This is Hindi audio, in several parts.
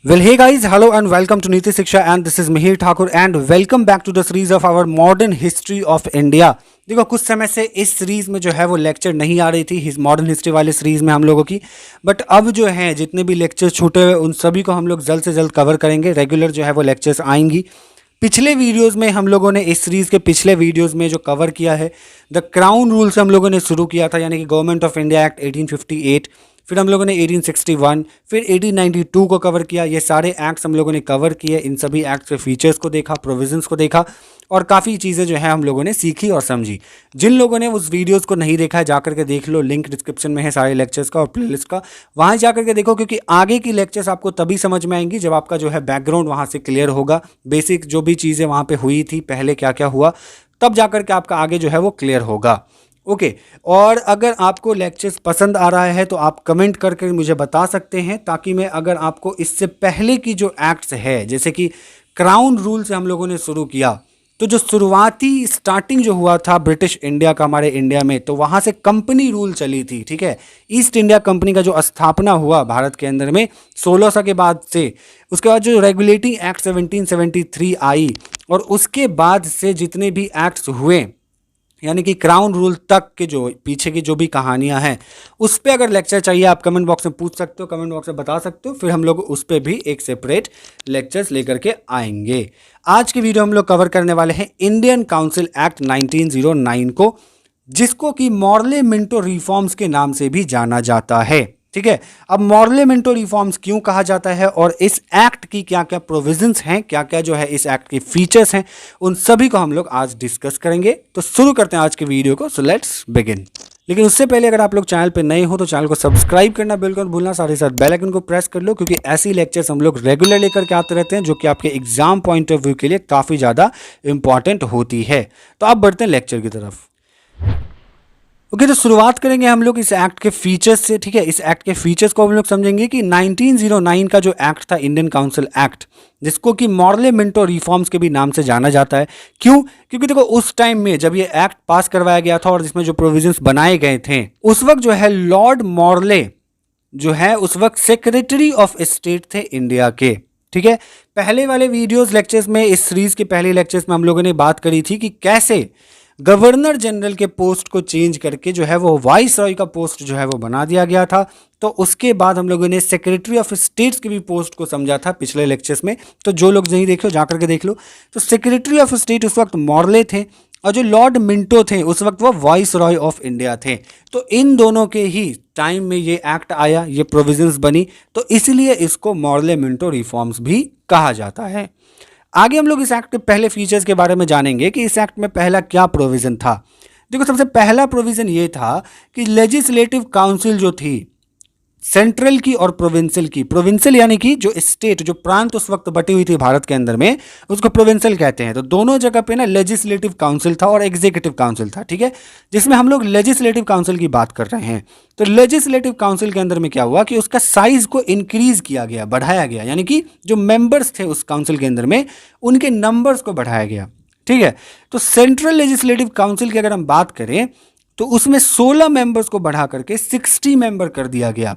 Well, hey guys, hello and welcome to Niti Shiksha and this is Mihir Thakur and welcome back to the series of our modern history of India. देखो कुछ समय से इस सीरीज में जो है वो लेक्चर नहीं आ रही थी मॉडर्न हिस्ट्री वाले सीरीज में हम लोगों की, बट अब जो है जितने भी लेक्चर छूटे हुए उन सभी को हम लोग जल्द से जल्द कवर करेंगे। रेगुलर जो है वो लेक्चर्स आएंगी। पिछले वीडियोस में हम लोगों ने इस सीरीज़ के पिछले वीडियोस में जो कवर किया है द क्राउन रूल से हम लोगों ने शुरू किया था, यानी कि गवर्नमेंट ऑफ इंडिया एक्ट 1858, फिर हम लोगों ने 1861, फिर 1892 को कवर किया। ये सारे एक्ट्स हम लोगों ने कवर किए, इन सभी एक्ट्स के फीचर्स को देखा, प्रोविजंस को देखा और काफ़ी चीज़ें जो है हम लोगों ने सीखी और समझी। जिन लोगों ने उस वीडियोस को नहीं देखा है जाकर के देख लो, लिंक डिस्क्रिप्शन में है सारे लेक्चर्स का और प्लेलिस्ट का, वहाँ जाकर के देखो, क्योंकि आगे की लेक्चर्स आपको तभी समझ में आएंगी जब आपका जो है बैकग्राउंड वहाँ से क्लियर होगा। बेसिक जो भी चीज़ें वहाँ पे हुई थी, पहले क्या क्या हुआ, तब जाकर के आपका आगे जो है वो क्लियर होगा। ओके और अगर आपको लेक्चर्स पसंद आ रहा है तो आप कमेंट करके मुझे बता सकते हैं, ताकि मैं अगर आपको इससे पहले की जो एक्ट्स है, जैसे कि क्राउन रूल से हम लोगों ने शुरू किया, तो जो शुरुआती स्टार्टिंग जो हुआ था ब्रिटिश इंडिया का हमारे इंडिया में, तो वहाँ से कंपनी रूल चली थी। ठीक है, ईस्ट इंडिया कंपनी का जो स्थापना हुआ भारत के अंदर में 1600 के बाद से, उसके बाद जो रेगुलेटिंग एक्ट 1773 आई और उसके बाद से जितने भी एक्ट्स हुए, यानी कि क्राउन रूल तक के जो पीछे की जो भी कहानियां हैं, उस पर अगर लेक्चर चाहिए आप कमेंट बॉक्स में पूछ सकते हो, कमेंट बॉक्स में बता सकते हो, फिर हम लोग उस पर भी एक सेपरेट लेक्चर्स लेकर के आएंगे। आज की वीडियो हम लोग कवर करने वाले हैं इंडियन काउंसिल एक्ट 1909 को, जिसको कि मॉर्ले मिंटो रिफॉर्म्स के नाम से भी जाना जाता है। ठीक है, अब मॉर्ले मिंटो रिफॉर्म्स क्यों कहा जाता है और इस एक्ट की क्या क्या प्रोविजंस हैं, क्या क्या जो है इस एक्ट के फीचर्स हैं, उन सभी को हम लोग आज डिस्कस करेंगे। तो शुरू करते हैं आज के वीडियो को। So let's begin. लेकिन उससे पहले अगर आप लोग चैनल पे नए हो तो चैनल को सब्सक्राइब करना बिल्कुल भूलना, साथ ही साथ बेल आइकन को प्रेस कर लो, क्योंकि ऐसी लेक्चर्स हम लोग रेगुलर लेकर के आते रहते हैं जो कि आपके एग्जाम पॉइंट ऑफ व्यू के लिए काफ़ी ज़्यादा इंपॉर्टेंट होती है। तो आप बढ़ते हैं लेक्चर की तरफ। ओके तो शुरुआत करेंगे हम लोग इस एक्ट के फीचर्स से। ठीक है, इस एक्ट के फीचर्स को हम लोग समझेंगे कि 1909 का जो एक्ट था इंडियन काउंसिल एक्ट, जिसको कि मॉर्ले मिंटो रिफॉर्म्स के भी नाम से जाना जाता है। क्यों? क्योंकि देखो उस टाइम में जब ये एक्ट पास करवाया गया था और जिसमें जो प्रोविजंस बनाए गए थे, उस वक्त जो है लॉर्ड मॉर्ले जो है उस वक्त सेक्रेटरी ऑफ स्टेट थे इंडिया के। ठीक है, पहले वाले वीडियोस लेक्चर्स में, इस सीरीज के पहले लेक्चर्स में हम लोगों ने बात करी थी कि कैसे गवर्नर जनरल के पोस्ट को चेंज करके जो है वो वाइस रॉय का पोस्ट जो है वो बना दिया गया था। तो उसके बाद हम लोगों ने सेक्रेटरी ऑफ स्टेट्स की भी पोस्ट को समझा था पिछले लेक्चर्स में। तो जो लोग नहीं देखे हो जाकर के देख लो। तो सेक्रेटरी ऑफ स्टेट उस वक्त मॉर्ले थे और जो लॉर्ड मिंटो थे उस वक्त वो वाइस रॉय ऑफ इंडिया थे। तो इन दोनों के ही टाइम में ये एक्ट आया, ये प्रोविजंस बनी, तो इसलिए इसको मॉर्ले मिंटो रिफॉर्म्स भी कहा जाता है। आगे हम लोग इस एक्ट के पहले फीचर्स के बारे में जानेंगे कि इस एक्ट में पहला क्या प्रोविज़न था। देखो सबसे पहला प्रोविज़न ये था कि लेजिस्लेटिव काउंसिल जो थी सेंट्रल की और प्रोविंशियल की, प्रोविंशियल यानी कि जो स्टेट, जो प्रांत उस वक्त बटी हुई थी भारत के अंदर में, उसको प्रोविंशियल कहते हैं। तो दोनों जगह पे ना लेजिस्लेटिव काउंसिल था और एग्जीक्यूटिव काउंसिल था। ठीक है, जिसमें हम लोग लेजिस्लेटिव काउंसिल की बात कर रहे हैं। तो लेजिस्लेटिव काउंसिल के अंदर में क्या हुआ कि उसका साइज को इंक्रीज किया गया, बढ़ाया गया, यानी कि जो मेंबर्स थे उस काउंसिल के अंदर में उनके नंबर्स को बढ़ाया गया। ठीक है, तो सेंट्रल लेजिस्लेटिव काउंसिल की अगर हम बात करें तो उसमें 16 मेंबर्स को बढ़ा करके 60 मेंबर कर दिया गया।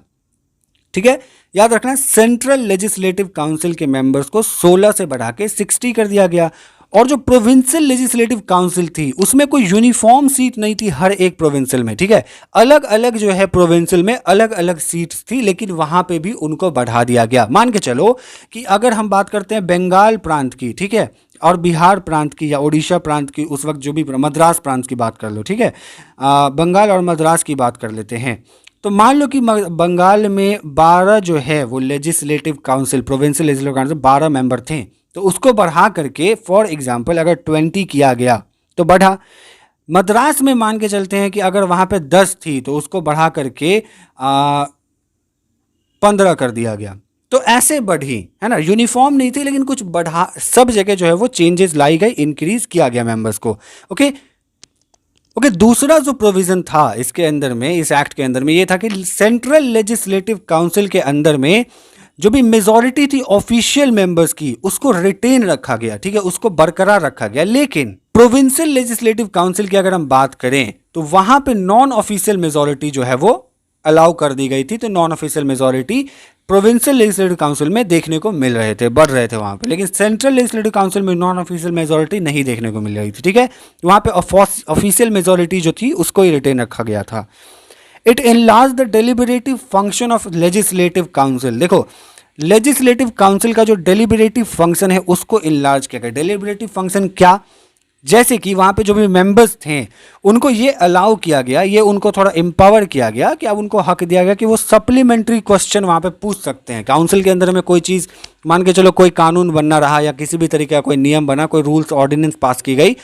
ठीक है, याद रखना सेंट्रल लेजिस्लेटिव काउंसिल के मेंबर्स को 16 से बढ़ा के 60 कर दिया गया। और जो प्रोविंशियल लेजिस्लेटिव काउंसिल थी उसमें कोई यूनिफॉर्म सीट नहीं थी हर एक प्रोविंशियल में। ठीक है, अलग अलग जो है प्रोविंशियल में अलग अलग सीट्स थी, लेकिन वहां पे भी उनको बढ़ा दिया गया। मान के चलो कि अगर हम बात करते हैं बंगाल प्रांत की, ठीक है, और बिहार प्रांत की या उड़ीसा प्रांत की, उस वक्त जो भी मद्रास प्रांत की बात कर लो। ठीक है, बंगाल और मद्रास की बात कर लेते हैं। तो मान लो कि बंगाल में 12 जो है वो legislative council, provincial legislative council 12 member थे, तो उसको बढ़ा करके फॉर एग्जांपल अगर 20 किया गया तो बढ़ा। मद्रास में मान के चलते हैं कि अगर वहाँ पे 10 थी तो उसको बढ़ा करके 15 कर दिया गया। तो ऐसे बढ़ी, है ना, यूनिफॉर्म नहीं थी लेकिन कुछ बढ़ा, सब जगह जो है वो चेंजेस लाई गई, इंक्रीज किया गया मेंबर्स को। ओके, दूसरा जो प्रोविजन था इसके अंदर में, इस एक्ट के अंदर में, ये था कि सेंट्रल लेजिस्लेटिव काउंसिल के अंदर में जो भी मेजॉरिटी थी ऑफिशियल मेंबर्स की उसको रिटेन रखा गया। ठीक है, उसको बरकरार रखा गया। लेकिन प्रोविंशियल लेजिस्लेटिव काउंसिल की अगर हम बात करें तो वहां पे नॉन ऑफिशियल मेजॉरिटी जो है वो अलाउ कर दी गई थी, तो non official majority provincial legislative council में देखने को मिल रहे थे, बढ़ रहे थे वहाँ पे, लेकिन सेंट्रल लेजिस्लेटिव काउंसिल में नॉन ऑफिशियल मेजोरिटी नहीं देखने को मिल रही थी। ठीक है, वहाँ पे ऑफिशियल मेजोरिटी जो थी उसको ही रिटेन रखा गया था। It enlarge the deliberative function of legislative council. देखो, लेजिस्लेटिव काउंसिल का जो डेलिबरेटिव फंक्शन है उसको इनलार्ज किया गया। डेलिबरेटिव फंक्शन क्या, जैसे कि वहाँ पे जो भी मेंबर्स थे उनको ये अलाउ किया गया, ये उनको थोड़ा एम्पावर किया गया कि अब उनको हक दिया गया कि वो सप्लीमेंट्री क्वेश्चन वहाँ पे पूछ सकते हैं। काउंसिल के अंदर में कोई चीज़, मान के चलो कोई कानून बनना रहा या किसी भी तरीके का कोई नियम बना, कोई रूल्स ऑर्डिनेंस पास की गई,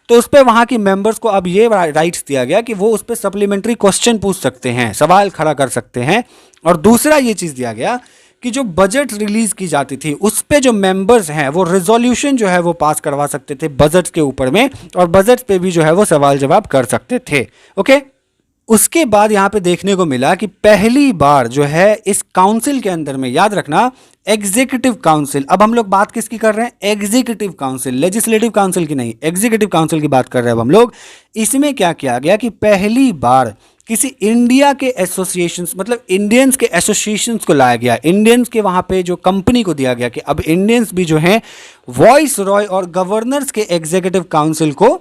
तो उस पर वहाँ की मेंबर्स को अब ये राइट्स दिया गया कि वो उस पर सप्लीमेंट्री क्वेश्चन पूछ सकते हैं, सवाल खड़ा कर सकते हैं। और दूसरा ये चीज़ दिया गया कि जो बजट रिलीज की जाती थी उस पे जो मेंबर्स हैं वो रिजोल्यूशन जो है वो पास करवा सकते थे बजट के ऊपर में, और बजट पे भी जो है वो सवाल जवाब कर सकते थे। ओके, उसके बाद यहाँ पे देखने को मिला कि पहली बार जो है इस काउंसिल के अंदर में, याद रखना, एग्जीक्यूटिव काउंसिल, अब हम लोग बात किसकी कर रहे हैं, एग्जीक्यूटिव काउंसिल, लेजिस्लेटिव काउंसिल की नहीं, एग्जीक्यूटिव काउंसिल की बात कर रहे हैं अब हम लोग। इसमें क्या किया गया कि पहली बार किसी इंडिया के एसोसिएशंस, मतलब इंडियंस के एसोसिएशंस को लाया गया, इंडियंस के वहाँ पे जो कंपनी को दिया गया कि अब इंडियंस भी जो हैं वॉइस रॉय और गवर्नर्स के एग्जीक्यूटिव काउंसिल को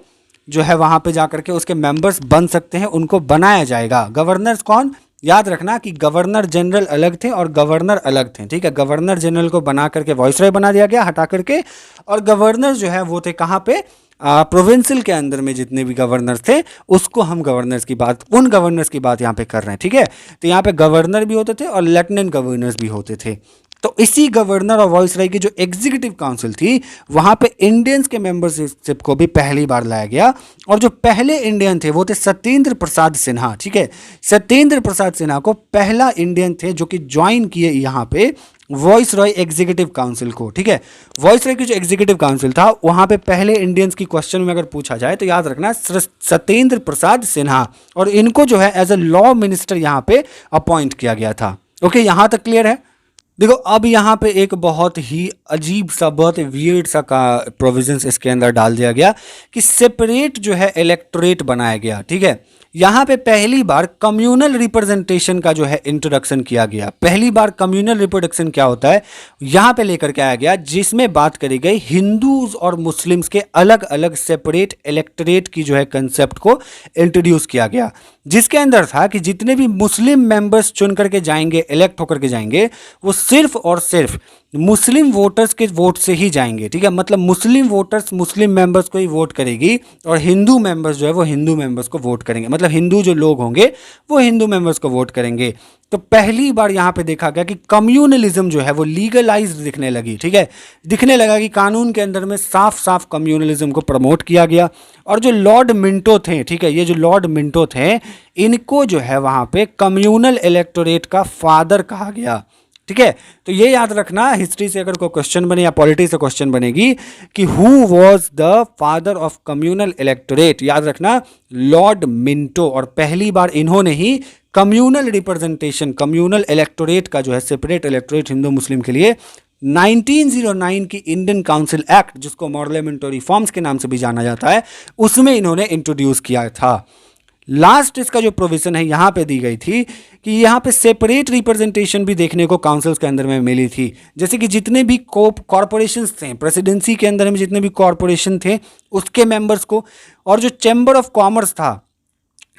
जो है वहाँ पे जाकर के उसके मेंबर्स बन सकते हैं, उनको बनाया जाएगा। गवर्नर्स कौन, याद रखना कि गवर्नर जनरल अलग थे और गवर्नर अलग थे। ठीक है, गवर्नर जनरल को बना करके वॉइस रॉय बना दिया गया हटा करके, और गवर्नर जो है वो थे कहाँ पे, प्रोविंशियल के अंदर में जितने भी गवर्नर्स थे उसको हम गवर्नर्स की बात, उन गवर्नर्स की बात यहाँ पे कर रहे हैं। ठीक है, तो यहाँ पे गवर्नर भी होते थे और लेफ्टिनेंट गवर्नर्स भी होते थे। तो इसी गवर्नर और वॉइसरॉय की जो एग्जीक्यूटिव काउंसिल थी वहाँ पे इंडियंस के मेंबरशिप को भी पहली बार लाया गया, और जो पहले इंडियन थे वो थे सत्येंद्र प्रसाद सिन्हा। ठीक है, सत्येंद्र प्रसाद सिन्हा को पहला इंडियन थे जो कि ज्वाइन किए यहाँ पे वॉइस रॉय एग्जीक्यूटिव काउंसिल को। ठीक है, वॉइस रॉय की जो एग्जीक्यूटिव काउंसिल था वहाँ पे पहले इंडियंस की क्वेश्चन में अगर पूछा जाए तो याद रखना सत्येंद्र प्रसाद सिन्हा, और इनको जो है एज अ लॉ मिनिस्टर यहाँ पे अपॉइंट किया गया था। ओके, यहाँ तक क्लियर है। देखो, अब यहाँ पे एक बहुत ही अजीब सा, बहुत वियर्ड सा का प्रोविजंस इसके अंदर डाल दिया गया कि सेपरेट जो है इलेक्टोरेट बनाया गया। ठीक है, यहाँ पे पहली बार कम्युनल रिप्रेजेंटेशन का जो है इंट्रोडक्शन किया गया। पहली बार कम्युनल रिप्रोडक्शन क्या होता है यहाँ पे लेकर के आया गया, जिसमें बात करी गई हिंदूज और मुस्लिम्स के अलग अलग सेपरेट इलेक्टोरेट की जो है कंसेप्ट को इंट्रोड्यूस किया गया, जिसके अंदर था कि जितने भी मुस्लिम मेंबर्स चुन करके जाएंगे, इलेक्ट होकर के जाएंगे, वो सिर्फ और सिर्फ मुस्लिम वोटर्स के वोट से ही जाएंगे। ठीक है, मतलब मुस्लिम वोटर्स मुस्लिम मेंबर्स को ही वोट करेगी और हिंदू मेंबर्स जो है वो हिंदू मेंबर्स को वोट करेंगे, मतलब हिंदू जो लोग होंगे वो हिंदू मेंबर्स को वोट करेंगे। तो पहली बार यहाँ पे देखा गया कि कम्युनलिज्म जो है वो लीगलाइज दिखने लगी। ठीक है, दिखने लगा कि कानून के अंदर में साफ साफ कम्युनलिज्म को प्रमोट किया गया। और जो लॉर्ड मिंटो थे, ठीक है, ये जो लॉर्ड मिंटो थे, इनको जो है वहाँ पे कम्युनल इलेक्टोरेट का फादर कहा गया। ठीक है, तो ये याद रखना, हिस्ट्री से अगर कोई क्वेश्चन बने या पॉलिटी से क्वेश्चन बनेगी कि who was the father of communal electorate, याद रखना लॉर्ड मिंटो। और पहली बार इन्होंने ही कम्युनल रिप्रेजेंटेशन, कम्युनल इलेक्टोरेट का जो है सेपरेट इलेक्टोरेट हिंदू मुस्लिम के लिए 1909 की इंडियन काउंसिल एक्ट, जिसको पार्लियामेंट्री रिफॉर्म्स के नाम से भी जाना जाता है, उसमें इन्होंने इंट्रोड्यूस किया था। लास्ट इसका जो प्रोविजन है यहाँ पे दी गई थी कि यहाँ पे सेपरेट रिप्रेजेंटेशन भी देखने को काउंसिल्स के अंदर में मिली थी। जैसे कि जितने भी कॉरपोरेशंस थे, प्रेसिडेंसी के अंदर में जितने भी कॉरपोरेशन थे उसके मेंबर्स को, और जो चैम्बर ऑफ कॉमर्स था,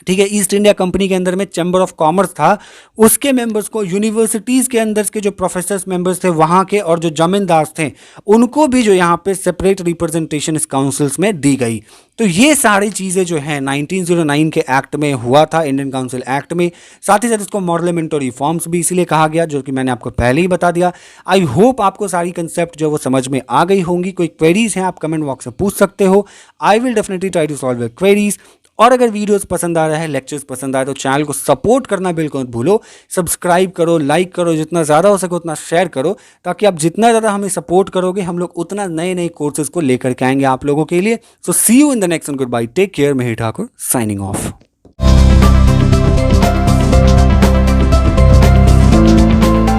ठीक है, ईस्ट इंडिया कंपनी के अंदर में चैम्बर ऑफ कॉमर्स था, उसके मेंबर्स को, यूनिवर्सिटीज़ के अंदर के जो प्रोफेसर्स मेंबर्स थे वहाँ के, और जो जमींदार थे उनको भी जो यहाँ पे सेपरेट रिप्रेजेंटेशन इस काउंसिल्स में दी गई। तो ये सारी चीज़ें जो हैं 1909 के एक्ट में हुआ था, इंडियन काउंसिल एक्ट में। साथ ही साथ इसको पार्लियामेंट्री रिफॉर्म्स भी इसलिए कहा गया, जो कि मैंने आपको पहले ही बता दिया। आई होप आपको सारी कंसेप्ट जो वो समझ में आ गई होंगी। कोई क्वेरीज हैं आप कमेंट बॉक्स में पूछ सकते हो। I will definitely try to solve your queries. और अगर वीडियोस पसंद आ रहा है, लेक्चर्स पसंद आए, तो चैनल को सपोर्ट करना बिल्कुल मत भूलो। सब्सक्राइब करो, लाइक करो, जितना ज़्यादा हो सके उतना शेयर करो, ताकि आप जितना ज़्यादा हमें सपोर्ट करोगे हम लोग उतना नए नए कोर्सेज को लेकर के आएंगे आप लोगों के लिए। So see you in the next one. Goodbye, take care. Mihir Thakur signing of.